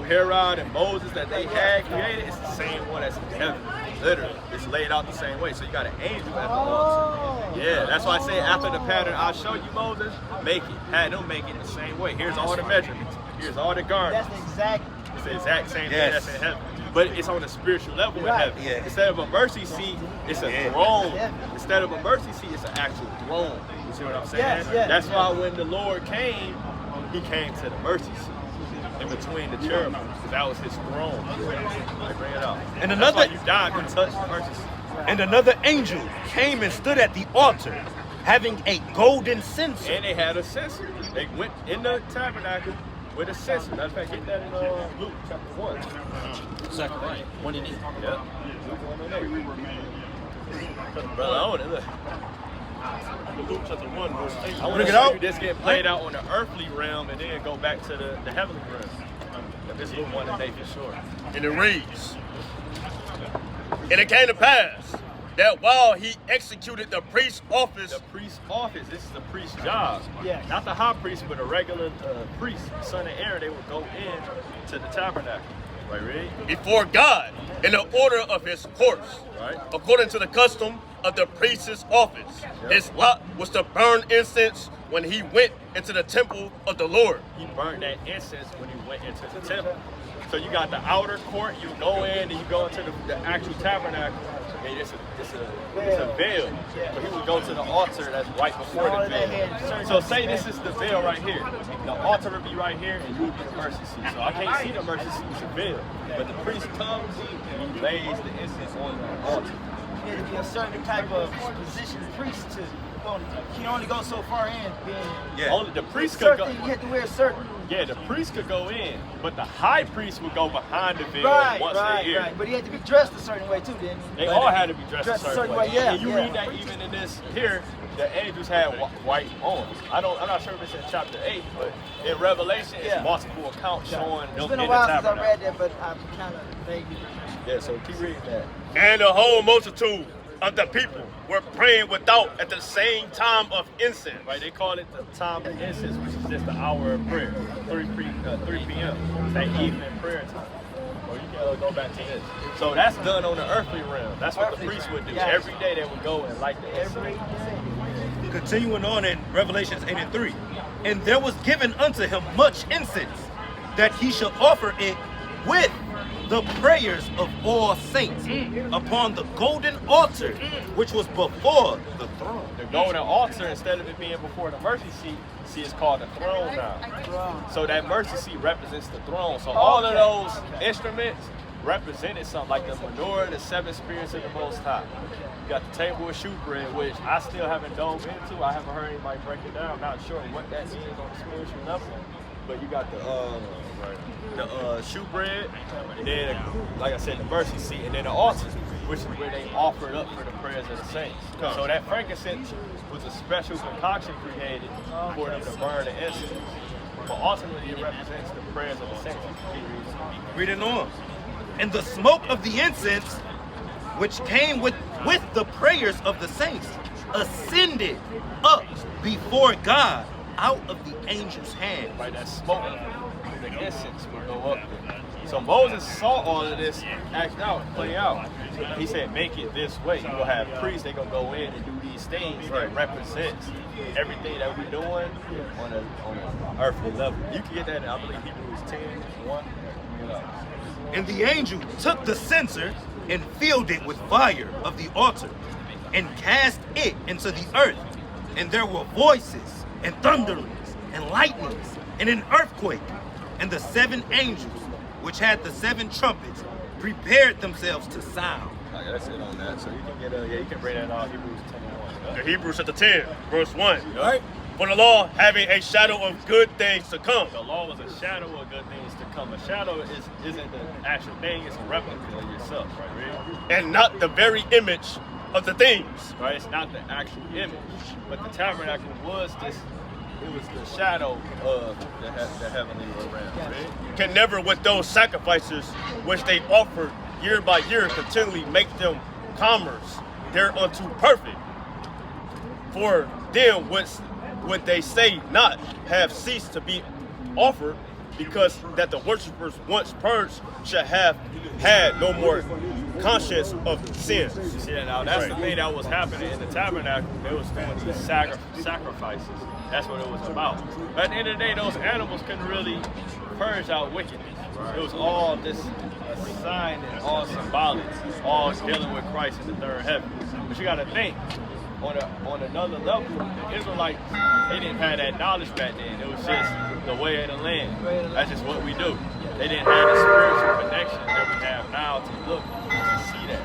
Herod and Moses that they had created, it's the same one that's in heaven. Literally, it's laid out the same way. So you got an angel at the altar. Yeah, that's why I say after the pattern I'll show you, Moses, make it. Had them make it the same way. Here's all the measurements. Here's all the garments. That's the exact. It's the exact same thing Yes. that's in heaven. But it's on a spiritual level in Right. heaven. Yeah. Instead of a mercy seat, it's a Yeah. throne. Yeah. Instead of a mercy seat, it's an actual throne. You see what I'm saying? Yes. That's why when the Lord came, he came to the mercy seat in between the cherubim, because that was his throne. Like, bring it out. And That's another- why you died and touched the mercy seat. And another angel came and stood at the altar, having a golden censer. And they had a censer. They went in the tabernacle with a censer. Matter of fact, get that in Luke chapter 1. Zechariah, 1 and 8. Yep. Luke 1 and 8. Brother, I want to look. Luke chapter 1, verse 8. I want Bring to it show out. you this getting played out on the earthly realm and then go back to the heavenly realm. If this is Luke 1 and 8 for sure. And it reads, and it came to pass that while he executed the priest's office, The priest's office, this is the priest's job. Yeah. Not the high priest, but a regular priest, son of Aaron, they would go in to the tabernacle. Right, read? before God in the order of his course, Right. according to the custom of the priest's office. Yep. His lot was to burn incense when he went into the temple of the Lord. He burned that incense when he went into the temple. So you got the outer court, you go in and you go into the actual tabernacle. And it's a veil. But he would go to the altar that's right before the veil. So say this is the veil right here. The altar would be right here and you would be the mercy seat. So I can't see the mercy seat, it's a veil. But the priest comes and he lays the incense on the altar. You had to be a certain type of position priest to go. You can only go so far in. Being Yeah. Only the priest could go. certain, you have to wear certain. Yeah, the priest could go in, but the high priest would go behind the veil once a year. Right. But he had to be dressed a certain way too, didn't he? They all had to be dressed a certain way. Yeah, and you read that even in this here, the angels had white arms. I'm not sure if it's in chapter 8, but in Revelation, it's multiple accounts showing them in the tabernacle. It's been a while since I read that, but I'm kind of vaguely. Yeah, so keep reading that. And the whole multitude of the people were praying without at the same time of incense. Right, they call it the time of incense, which is just the hour of prayer, 3 p.m. It's that evening prayer time. Or you can go back to this. So that's done on the earthly realm. That's what the priest would do. Every day they would go and light the incense. Continuing on in Revelations 8 and 3. And there was given unto him much incense, that he should offer it with the prayers of all saints upon the golden altar which was before the throne. The golden altar, instead of it being before the mercy seat, see, it's called the throne now. So that mercy seat represents the throne. So all of those instruments represented something, like the menorah, the 7 spirits of the Most High. You got the table of shewbread, which I still haven't dove into. I haven't heard anybody break it down. I'm not sure what that means on the spiritual level. But you got the shewbread, and then, like I said, the mercy seat, and then the altar, which is where they offered up for the prayers of the saints. So that frankincense was a special concoction created for them to burn the incense. But ultimately, it represents the prayers of the saints. Reading on. And the smoke of the incense, which came with the prayers of the saints, ascended up before God out of the angel's hand. Right, that smoke, the incense would go up there. So Moses saw all of this act out, play out. He said, make it this way. You're going to have priests, they're going to go in and do these things that represents everything that we're doing on an earthly level. You can get that in, I believe, Hebrews 10:1. And the angel took the censer and filled it with fire of the altar and cast it into the earth. And there were voices and thunderings and lightnings and an earthquake. And the 7 angels, which had the 7 trumpets, prepared themselves to sound. That's it on that. So you can get you can bring that out, Hebrews 10:1. The Hebrews chapter 10, verse 1. Right? For the law having a shadow of good things to come. The law was a shadow of good things to come. A shadow isn't the actual thing, it's a replica of yourself, right? And not the very image of the things. Right? It's not the actual image. But the tabernacle was this, it was the shadow of the heavenly realm, right? Can never with those sacrifices which they offered year by year continually make them commerce thereunto perfect. For then would they say not have ceased to be offered, because that the worshippers once purged should have had no more conscience of sins. You see that now? That's the thing that was happening in the tabernacle. They was doing these sacrifices. That's what it was about. But at the end of the day, those animals couldn't really purge out wickedness. It was all this sign and all symbolic, all dealing with Christ in the third heaven. But you got to think, on another level, the Israelites, they didn't have that knowledge back then. It was just the way of the land. That's just what we do. They didn't have the spiritual connection that we have now to look and see that.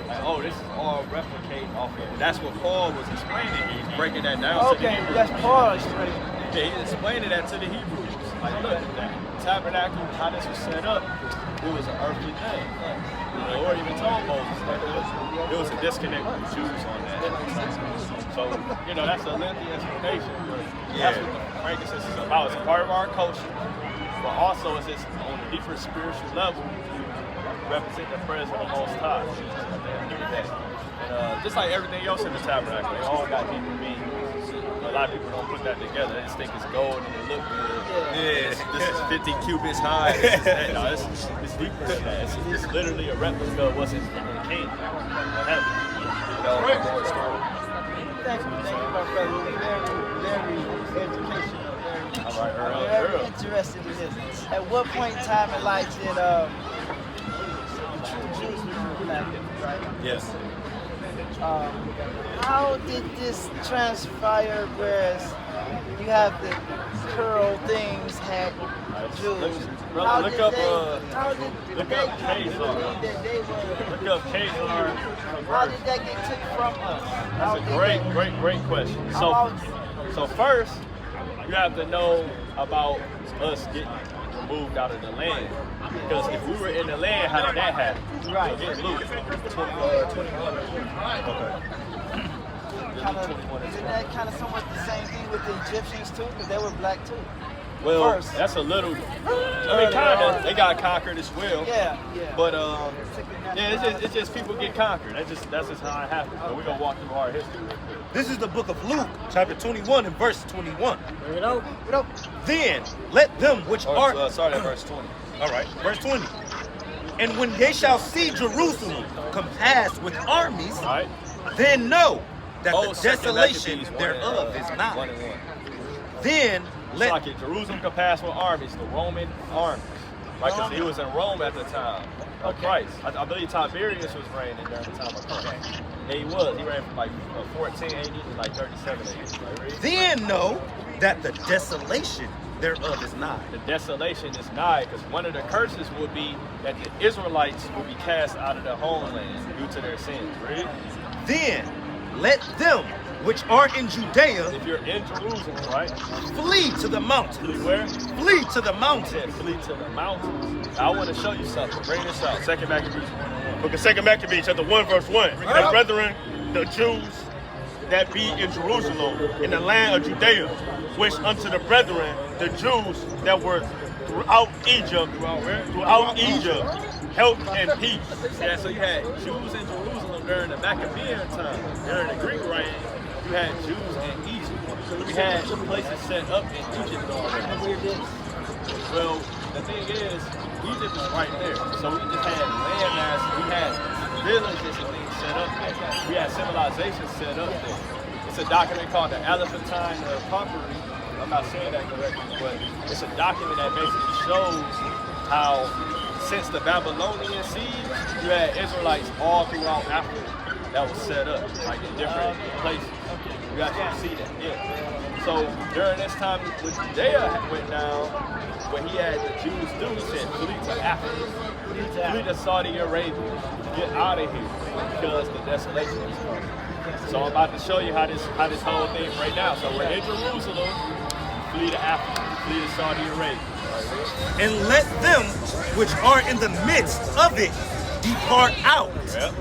Like, oh, this is all replicating off of it. That's what Paul was explaining. He's breaking that down to the Hebrews. That's Paul explaining. Yeah, he's explaining that to the Hebrews. Like, look, that tabernacle, how this was set up, it was an earthly thing. The Lord even told Moses that there was a disconnect with the Jews on that. So, that's a lengthy explanation, but that's what the frankincense is about. It's a part of our culture, but also it's just on a deeper spiritual level, represent the presence of the Most High. And just like everything else in the tabernacle, they all got deeper meanings. A lot of people don't put that together. They just think it's gold and it look good. Yeah, this is 50 cubits high. It's deeper than that. It's literally a replica of what's in the kingdom of heaven. Thank you, my brother. Very educational. Very interested in this. At what point in time in life did true Jews become black, right? Yes. How did this transpire, whereas you have the curl things had Jews? Brother, look up Khazar. Look up Khazar. How did that get took from us? That's a great question. So first, you have to know about us getting removed out of the land. Because if we were in the land, how did that happen? Right. So get Luke 21. Okay. Isn't that kind of somewhat the same thing with the Egyptians too? Because they were black too. Well, First. that's a little. I mean, kinda. They got conquered as well. Yeah. But yeah, it's just people get conquered. That's just how it happens. But we're gonna walk through our history real quick. This is the book of Luke, chapter 21 and verse 21. Bring it up. Then let them which are... Sorry, at verse 20. All right, verse 20. And when they shall see Jerusalem compassed with armies, Right. then know that the Second desolation Maccabees, thereof is 1 not. and 1. Then It's let... like Jerusalem could pass with armies, the Roman armies. Right, because he was in Rome at the time of Christ. I believe Tiberius was reigning during the time of Christ. Yeah, he was. He reigned from like 14 AD to like 37 AD. Right? Then know that the desolation thereof is nigh. The desolation is nigh, because one of the curses would be that the Israelites will be cast out of their homeland due to their sins, right? Then let them which are in Judea If you're in Jerusalem, right? flee to the mountains. Where? Flee to the mountains. Yeah, flee to the mountains. I want to show you something. Bring this out. Second Maccabees 1:1. Book of 2 Maccabees, chapter 1, verse 1. And brethren, the Jews that be in Jerusalem, in the land of Judea, which unto the brethren, the Jews that were throughout Egypt, health and peace. Yeah, so you had Jews in Jerusalem during the Maccabean time. During the Greek reign, you had Jews in Egypt. We had places set up in Egypt already. Well, the thing is, Egypt is right there. So we just had land mass, we had villages and things set up there. We had civilizations set up there. It's a document called the Elephantine Papyri. I'm not saying that correctly, but it's a document that basically shows how since the Babylonian siege, you had Israelites all throughout Africa that was set up, like in different places. You got to see that, yeah. So during this time when Judea went down, what he had the Jews do, he said, flee to Africa, flee to Saudi Arabia, get out of here, because the desolation is coming. So I'm about to show you how this whole thing right now. So we're in Jerusalem, flee to Africa, flee to Saudi Arabia. And let them which are in the midst of it depart out. Yep.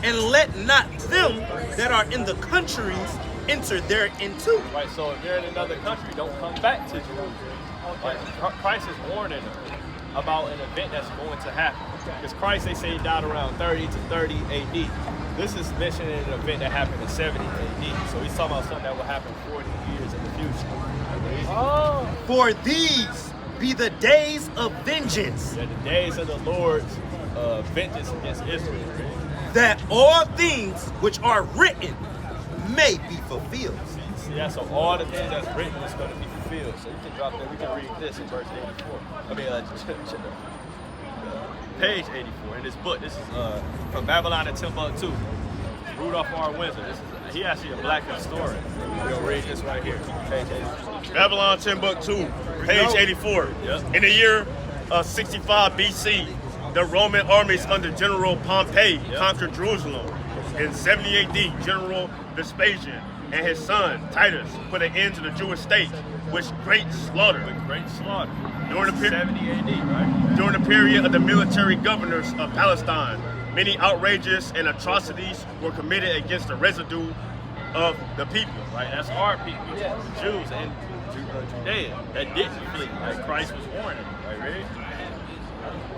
And let not them that are in the countries enter thereinto. Right, so if you're in another country, don't come back to Jerusalem. Like, Christ is warning them about an event that's going to happen. Because Christ, they say, died around 30 to 30 AD. This is mentioning an event that happened in 70 AD. So he's talking about something that will happen 40 years in the future. For these be the days of vengeance, Yeah, the days of the Lord's vengeance against Israel. that all things which are written may be fulfilled. See, yeah, so all the things that's written is going to be fulfilled. So you can drop that. We can read this in verse 84. I mean, page 84 in this book. This is from Babylon to Timbuktu. Rudolph R. Windsor. He actually a black historian. We'll read this right here. Page 84. Babylon, Timbuktu, page 84. Yep. In the year 65 BC, the Roman armies under General Pompey conquered Jerusalem. In 70 AD, General Vespasian and his son Titus put an end to the Jewish state with great slaughter. During the 70 AD, right? During the period of the military governors of Palestine, many outrages and atrocities were committed against the residue of the people. Right, that's our people, Jews and Judea that didn't flee, like Christ was warning. Right, ready?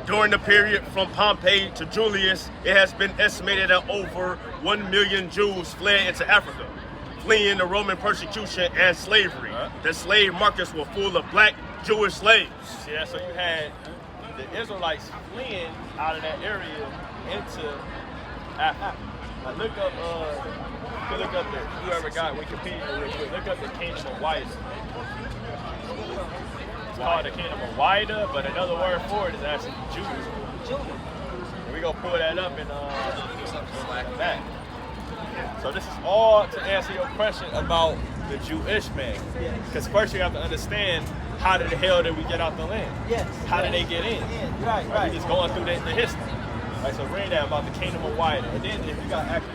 During the period from Pompey to Julius, it has been estimated that over 1 million Jews fled into Africa, fleeing the Roman persecution and slavery. The slave markets were full of black Jewish slaves. Yeah, so you had the Israelites fleeing out of that area into Africa. Now look up there. Whoever got Wikipedia real quick, look up the Kingdom of Wida. It's called the Kingdom of Wida, but another word for it is actually Judah. And we're gonna pull that up in back. So this is all to answer your question about the Jewish man. Because first you have to understand, how the hell did we get out the land? Yes. How did they get in? Right. We're just going through the history. Right, so read that about the Kingdom of Wida. And then if you got actually,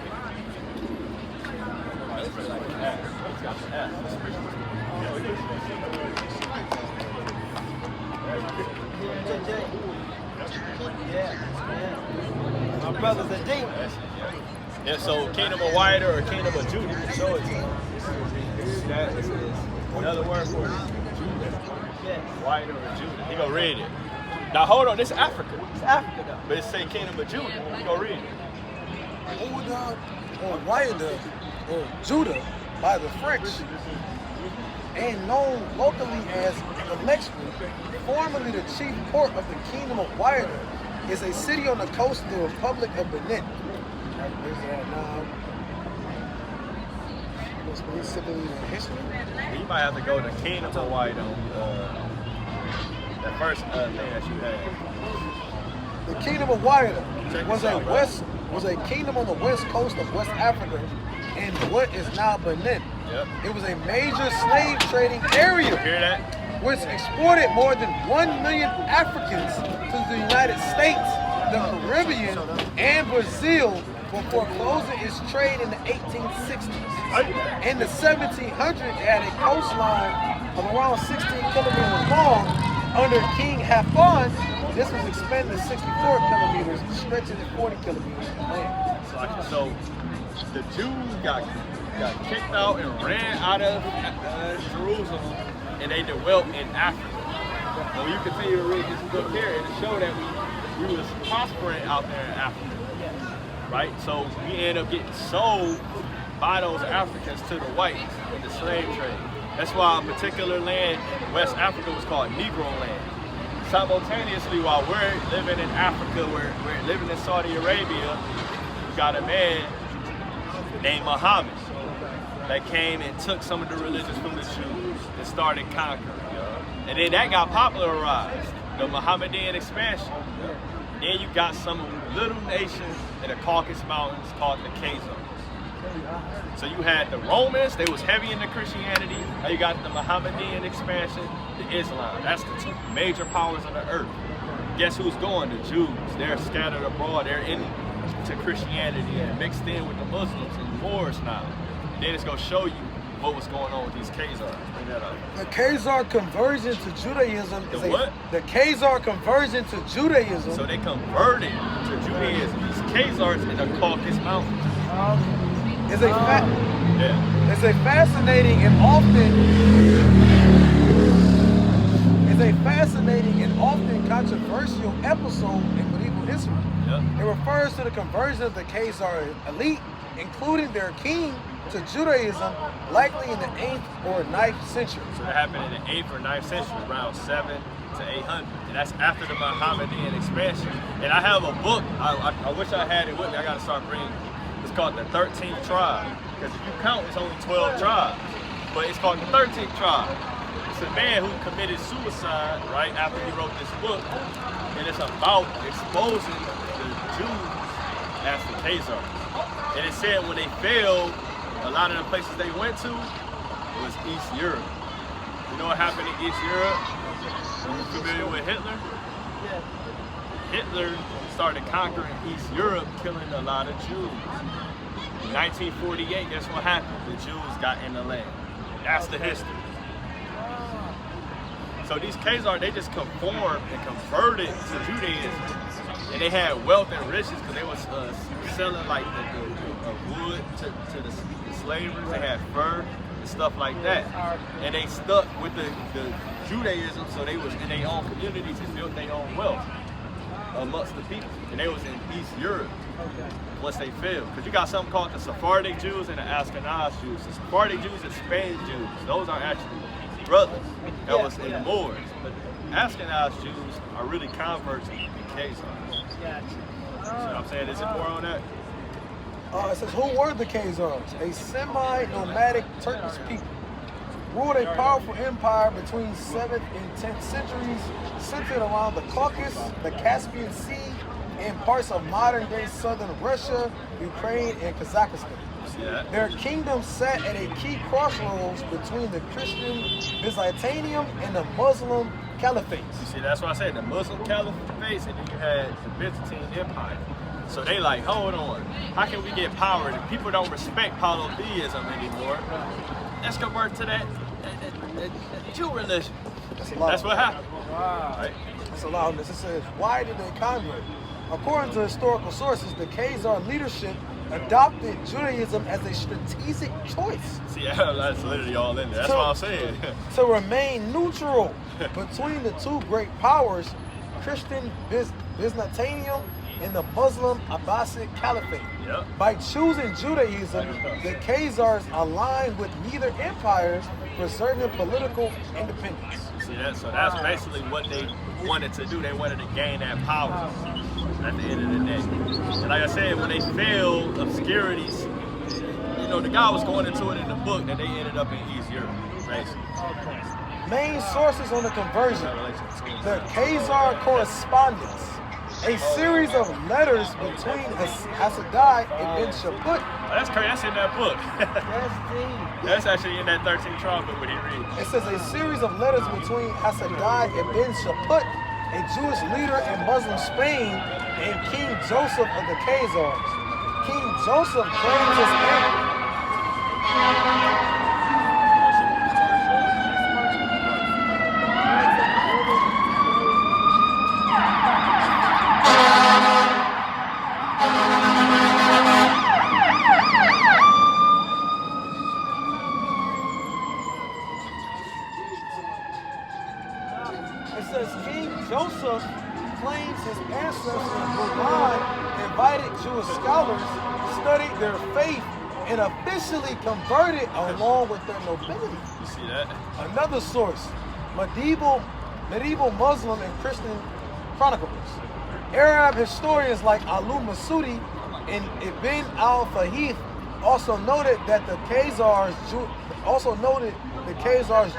Yeah. My brother's a deep. Yeah, so Kingdom of Wider or Kingdom of Judah. Show it to you. That is another word for it. Yeah. Wider or Judah. He gonna read it. Now hold on, this is Africa. It's Africa though. But it say Kingdom of Judah. He gonna read it. Ouda or Wyadah or Judah by the French, and known locally as the Lexington, formerly the chief port of the Kingdom of Wyadah, is a city on the coast of the Republic of Benin. Where's that now? Specifically in history. You might have to go to Kingdom of Wider. That first thing that you had. The Kingdom of Wyadah Check was this a out, was a kingdom on the west coast of West Africa in what is now Benin. Yep. It was a major slave trading area, Hear that? which exported more than 1 million Africans to the United States, the Caribbean, and Brazil before closing its trade in the 1860s. In the 1700s, it had a coastline of around 16 kilometers long. Under King Hafan, this was expanded to 64 kilometers, stretching to 40 kilometers inland. So the Jews got kicked out and ran out of Jerusalem, and they dwelt in Africa. And when you continue to read this book here, it'll show that we was prospering out there in Africa, right? So we end up getting sold by those Africans to the whites in the slave trade. That's why a particular land in West Africa was called Negro land. Simultaneously, while we're living in Africa, we're living in Saudi Arabia, you got a man named Muhammad that came and took some of the religions from the Jews and started conquering. And then that got popularized, the Mohammedan expansion. Then you got some little nations in the Caucasus Mountains called the Khazars. So you had the Romans, they was heavy into Christianity. Now you got the Mohammedan expansion, the Islam. That's the two major powers on the earth. Guess who's going? The Jews. They're scattered abroad. They're into Christianity and mixed in with the Muslims and Moors now. And then it's gonna show you what was going on with these Khazars. Bring that up. The Khazar conversion to Judaism is what? The Khazar conversion to Judaism. So they converted to Judaism. These Khazars in the Caucasus Mountains. Is a Yeah. It's a fascinating and often controversial episode in medieval history. Yep. It refers to the conversion of the Khazar elite, including their king, to Judaism, likely in the 8th or 9th century. So that happened in the 8th or 9th century, around 7 to 800. And that's after the Mohammedan expansion. And I have a book, I wish I had it with me, I gotta start bringing it. It's called the 13th tribe. Because if you count, it's only 12 tribes. But it's called the 13th tribe. It's a man who committed suicide right after he wrote this book. And it's about exposing the Jews as the Khazars. And it said when they failed, a lot of the places they went to was East Europe. You know what happened in East Europe? Are you familiar with Hitler? Hitler started conquering East Europe, killing a lot of Jews. In 1948, guess what happened? The Jews got in the land. That's the history. So these Khazars, they just conformed and converted to Judaism. And they had wealth and riches because they was selling like the wood to the slavers. They had fur and stuff like that. And they stuck with the Judaism, so they was in their own communities and built their own wealth amongst the people. And they was in East Europe once they failed. Because you got something called the Sephardic Jews and the Ashkenaz Jews. The Sephardic Jews are Spanish Jews. Those are actually brothers that was in the Moors. But Ashkenaz Jews are really converts in Khazars. You know what I'm saying? Is it more on that? It says, who were the Khazars? A semi-nomadic Turkish people. Ruled a powerful empire between 7th and 10th centuries, centered around the Caucasus, the Caspian Sea, and parts of modern-day southern Russia, Ukraine, and Kazakhstan. Yeah. Their kingdom sat at a key crossroads between the Christian Byzantium and the Muslim Caliphate. You see, that's why I said the Muslim Caliphate, and then you had the Byzantine Empire. So they like, hold on, how can we get power? If people don't respect polytheism anymore, let's convert to that Jew religion. That's what happened. Wow. Right? It's a loudness. It says, why did they convert? According to historical sources, the Khazar leadership adopted Judaism as a strategic choice See, that's literally all in there. That's what I'm saying. to remain neutral between the two great powers, Christian Byzantium and the Muslim Abbasid Caliphate. Yep. By choosing Judaism, the Khazars aligned with neither empire, preserving political independence. See that? So that's basically what they wanted to do. They wanted to gain that power at the end of the day. And like I said, when they failed obscurities, you know, the guy was going into it in the book that they ended up in East Europe, basically. Main sources on the conversion: the Khazar correspondence, a series of letters between Hasadai and Ben Shaput. Oh, that's crazy. That's in that book. That's deep. That's actually in that 13th trial book when he reads. It says a series of letters between Hasadai and Ben Shaput, a Jewish leader in Muslim Spain, and King Joseph of the Khazars. King Joseph claims his Joseph claims his ancestors Mulan invited Jewish scholars, studied their faith, and officially converted along with their nobility. You see that? Another source, medieval Muslim and Christian chroniclers. Arab historians like Alu Masudi and Ibn al-Fahith also noted the Khazars'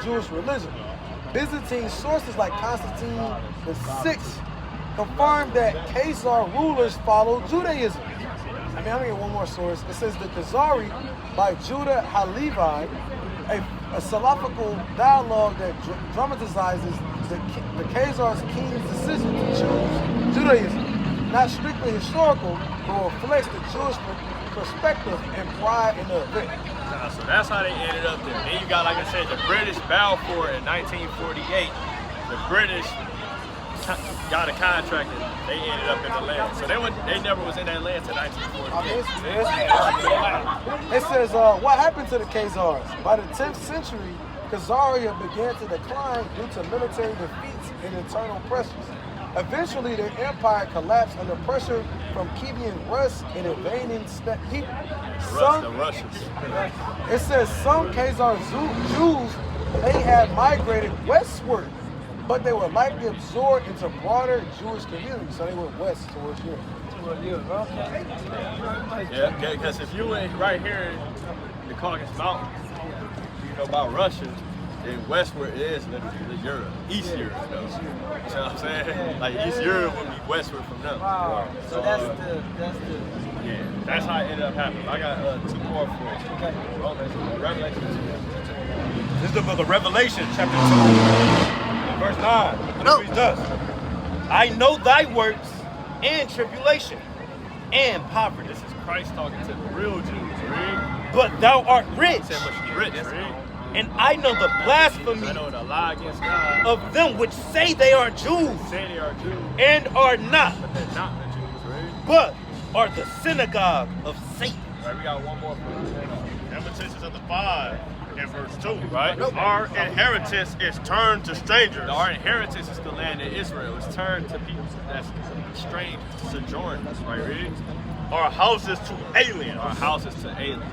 Jewish religion. Byzantine sources like Constantine VI confirmed that Khazar rulers followed Judaism. I'm gonna get one more source. It says the Khazari by Judah Halevi, a salafistic dialogue that dramatizes the Khazar's king's decision to choose Judaism. Not strictly historical, but reflects the Jewish perspective and pride in the event. So that's how they ended up there. Then you got, like I said, the British Balfour in 1948. The British got a contract and they ended up in the land. So they never was in that land until 1948. It says, what happened to the Khazars? By the 10th century, Khazaria began to decline due to military defeats and internal pressures. Eventually, their empire collapsed under pressure from Kievan Rus and invading steppe people. The Russians. It says some Khazar Jews may have migrated westward, but they were likely absorbed into broader Jewish communities, so they went west towards Europe. Yeah, because if you went right here in the Caucasus Mountains, you know about Russia, then westward is literally Europe, East Europe, though. You know what I'm saying? Like East Europe would be westward from them. Wow. So that's the. Yeah, that's how it ended up happening. I got two more for you. Okay. Revelation 2. This is the book of Revelation, chapter 2, verse 9. It reads thus: I know thy works and tribulation and poverty. This is Christ talking to the real Jews, right? But thou art rich. Say much rich, right? And I know the blasphemy I know the lie against God of them which say they are Jews say they are Jews, and are not, but they're not the Jews, right? but are the synagogue of Satan. Right, we got one more for you. Lamentations of the 5 in verse 2, right? Our inheritance is turned to strangers. Our inheritance is the land of Israel. It's turned to people that's strange, sojourners, right? Read? Our houses to aliens. Our houses to aliens.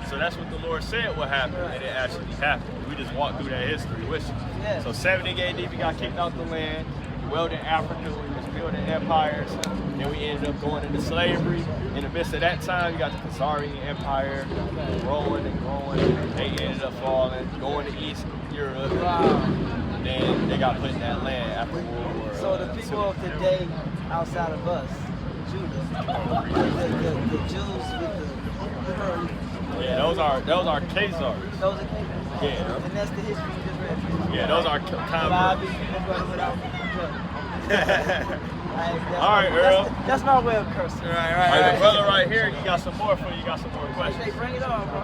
So that's what the Lord said would happen, and it actually happened. We just walked through that history with you. Yeah. So 70 AD, we got kicked out the land. We dwelled in Africa. We was building empires. Then we ended up going into slavery. In the midst of that time, you got the Khazarian Empire growing and growing. They ended up falling, going to East Europe. Wow. And then they got put in that land after World War So the people of today, outside of us, Judah, the Jews with the pearly. Yeah, those are Khazars. Those are Khazars. Yeah. And that's the history you just read. Yeah, those are converts. All right, Earl. That's my way of cursing. All right, the brother right here, you got some more for you. You got some more questions. Bring it on, bro.